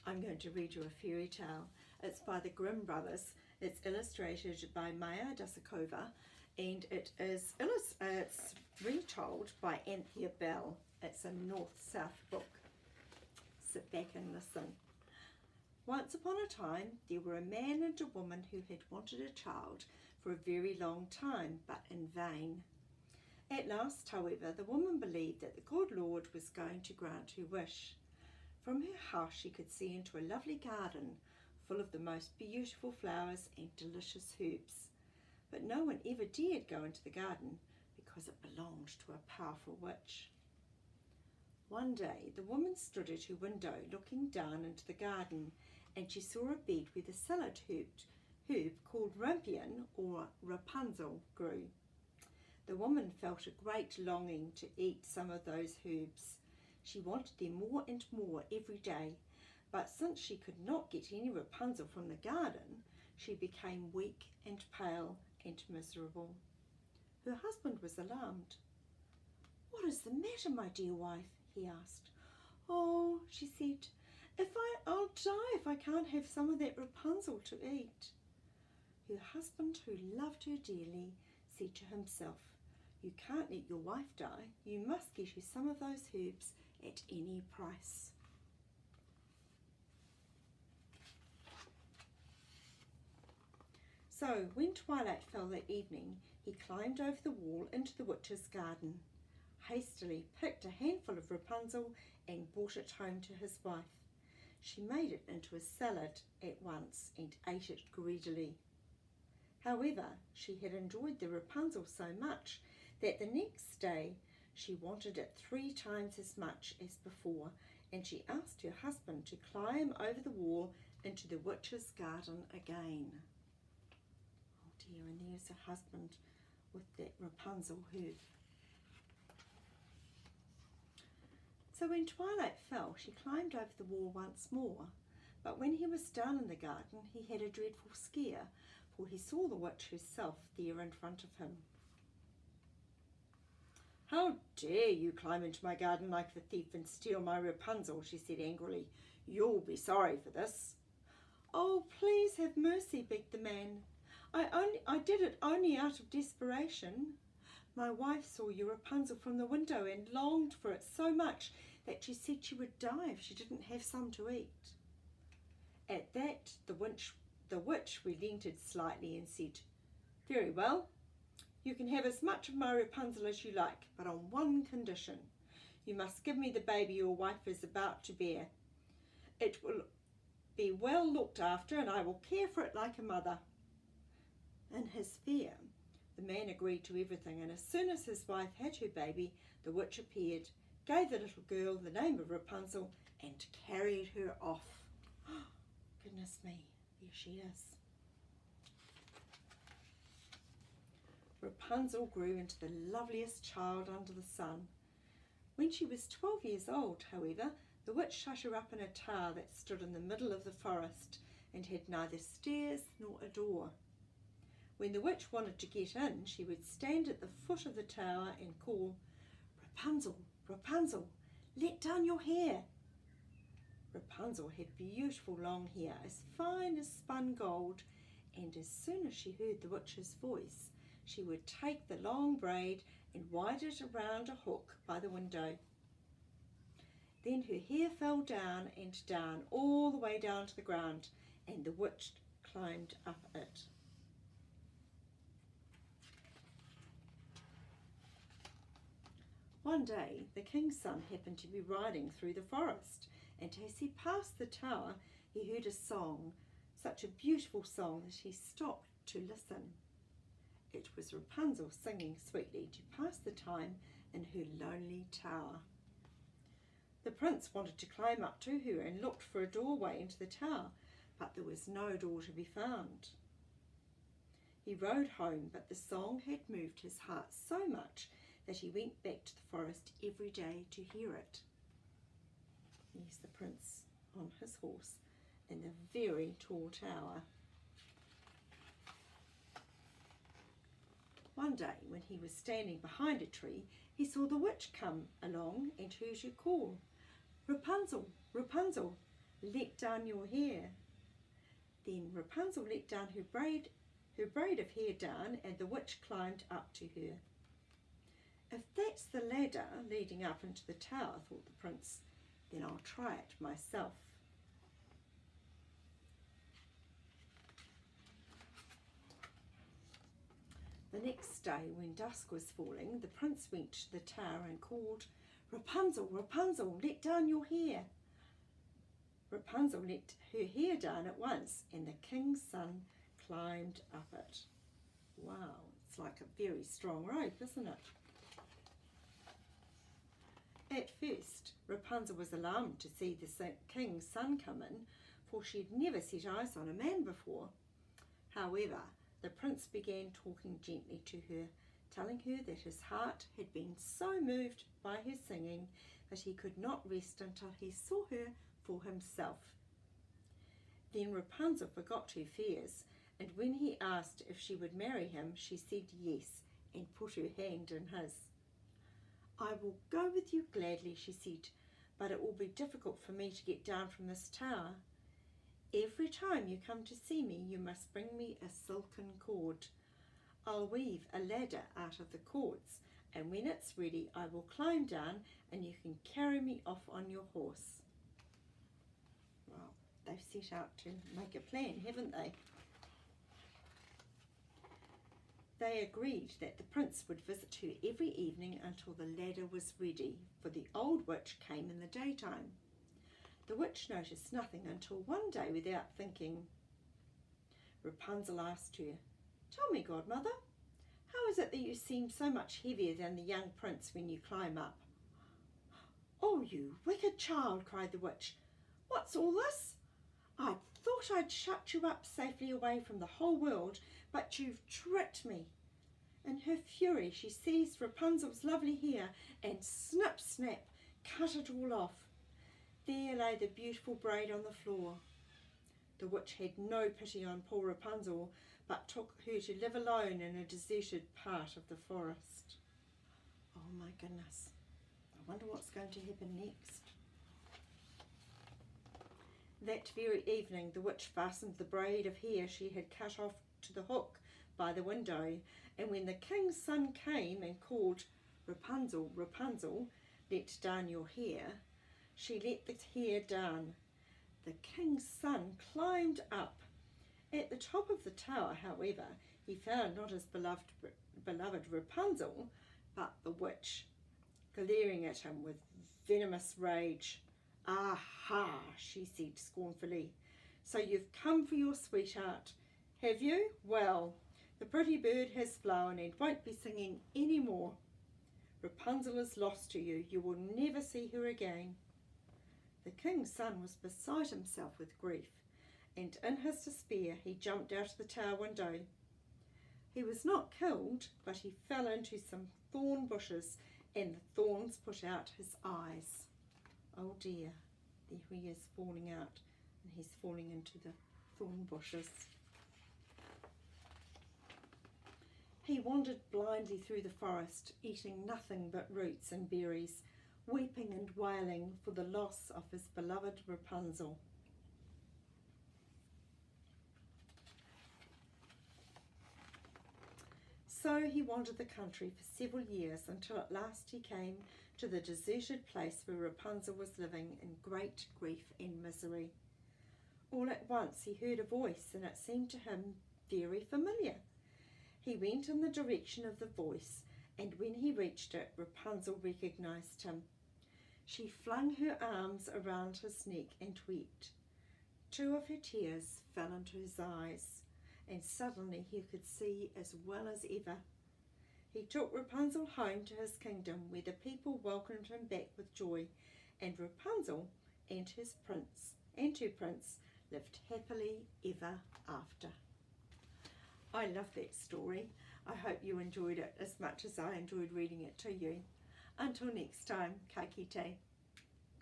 I'm going to read you a fairy tale. It's by the Grimm brothers. It's illustrated by Maya Dasakova, and it's retold by Anthea Bell. It's a north-south book. Sit back and listen. Once upon a time, there were a man and a woman who had wanted a child for a very long time, but in vain. At last, however, the woman believed that the good Lord was going to grant her wish. From her house she could see into a lovely garden full of the most beautiful flowers and delicious herbs. But no one ever dared go into the garden because it belonged to a powerful witch. One day the woman stood at her window looking down into the garden, and she saw a bed where the salad herb called Rampion or Rapunzel grew. The woman felt a great longing to eat some of those herbs. She wanted them more and more every day, but since she could not get any Rapunzel from the garden, she became weak and pale and miserable. Her husband was alarmed. "What is the matter, my dear wife?" he asked. "Oh," she said, I'll die if I can't have some of that Rapunzel to eat." Her husband, who loved her dearly, said to himself, "You can't let your wife die. You must get her some of those herbs at any price." So when twilight fell that evening, he climbed over the wall into the witch's garden, hastily picked a handful of Rapunzel and brought it home to his wife. She made it into a salad at once and ate it greedily. However, she had enjoyed the Rapunzel so much that the next day she wanted it 3 times as much as before, and she asked her husband to climb over the wall into the witch's garden again. Oh dear, and there's her husband with that Rapunzel herb. So when twilight fell, she climbed over the wall once more, but when he was down in the garden, he had a dreadful scare, for he saw the witch herself there in front of him. "How dare you climb into my garden like a thief and steal my Rapunzel?" she said angrily. "You'll be sorry for this." "Oh, please have mercy," begged the man. I did it only out of desperation. My wife saw your Rapunzel from the window and longed for it so much that she said she would die if she didn't have some to eat." At that, the witch relented slightly and said, "Very well, you can have as much of my Rapunzel as you like, but on one condition. You must give me the baby your wife is about to bear. It will be well looked after, and I will care for it like a mother." In his fear, the man agreed to everything, and as soon as his wife had her baby, the witch appeared, gave the little girl the name of Rapunzel, and carried her off. Goodness me, there she is. Rapunzel grew into the loveliest child under the sun. When she was 12 years old, however, the witch shut her up in a tower that stood in the middle of the forest and had neither stairs nor a door. When the witch wanted to get in, she would stand at the foot of the tower and call, "Rapunzel, Rapunzel, let down your hair." Rapunzel had beautiful long hair, as fine as spun gold, and as soon as she heard the witch's voice, she would take the long braid and wind it around a hook by the window. Then her hair fell down and down, all the way down to the ground, and the witch climbed up it. One day, the king's son happened to be riding through the forest, and as he passed the tower, he heard a song, such a beautiful song that he stopped to listen. It was Rapunzel singing sweetly to pass the time in her lonely tower. The prince wanted to climb up to her and looked for a doorway into the tower, but there was no door to be found. He rode home, but the song had moved his heart so much that he went back to the forest every day to hear it. Here's the prince on his horse in the very tall tower. One day, when he was standing behind a tree, he saw the witch come along and heard her call, "Rapunzel, Rapunzel, let down your hair." Then Rapunzel let down her braid of hair down, and the witch climbed up to her. "If that's the ladder leading up into the tower," thought the prince, "then I'll try it myself." The next day, when dusk was falling, the prince went to the tower and called, "Rapunzel, Rapunzel, let down your hair." Rapunzel let her hair down at once, and the king's son climbed up it. Wow, it's like a very strong rope, isn't it? At first, Rapunzel was alarmed to see the king's son come in, for she had never set eyes on a man before. However, the prince began talking gently to her, telling her that his heart had been so moved by her singing that he could not rest until he saw her for himself. Then Rapunzel forgot her fears, and when he asked if she would marry him, she said yes and put her hand in his. "I will go with you gladly," she said, "but it will be difficult for me to get down from this tower. Every time you come to see me, you must bring me a silken cord. I'll weave a ladder out of the cords, and when it's ready, I will climb down and you can carry me off on your horse." Well, they've set out to make a plan, haven't they? They agreed that the prince would visit her every evening until the ladder was ready, for the old witch came in the daytime. The witch noticed nothing until one day, without thinking, Rapunzel asked her, "Tell me, godmother, how is it that you seem so much heavier than the young prince when you climb up?" "Oh, you wicked child," cried the witch. "What's all this? I thought I'd shut you up safely away from the whole world, but you've tricked me." In her fury, she seized Rapunzel's lovely hair and snip, snap, cut it all off. There lay the beautiful braid on the floor. The witch had no pity on poor Rapunzel, but took her to live alone in a deserted part of the forest. Oh my goodness. I wonder what's going to happen next. That very evening, the witch fastened the braid of hair she had cut off to the hook by the window, and when the king's son came and called, "Rapunzel, Rapunzel, let down your hair," she let the hair down. The king's son climbed up. At the top of the tower, however, he found not his beloved Rapunzel, but the witch, glaring at him with venomous rage. "Aha," she said scornfully. "So you've come for your sweetheart, have you? Well, the pretty bird has flown and won't be singing any more. Rapunzel is lost to you. You will never see her again." The king's son was beside himself with grief, and in his despair he jumped out of the tower window. He was not killed, but he fell into some thorn bushes, and the thorns put out his eyes. Oh dear, there he is falling out, and he's falling into the thorn bushes. He wandered blindly through the forest, eating nothing but roots and berries, weeping and wailing for the loss of his beloved Rapunzel. So he wandered the country for several years, until at last he came to the deserted place where Rapunzel was living in great grief and misery. All at once he heard a voice, and it seemed to him very familiar. He went in the direction of the voice, and when he reached it, Rapunzel recognized him. She flung her arms around his neck and wept. 2 of her tears fell into his eyes, and suddenly he could see as well as ever. He took Rapunzel home to his kingdom, where the people welcomed him back with joy, and Rapunzel and her prince lived happily ever after. I love that story. I hope you enjoyed it as much as I enjoyed reading it to you. Until next time, ka kite.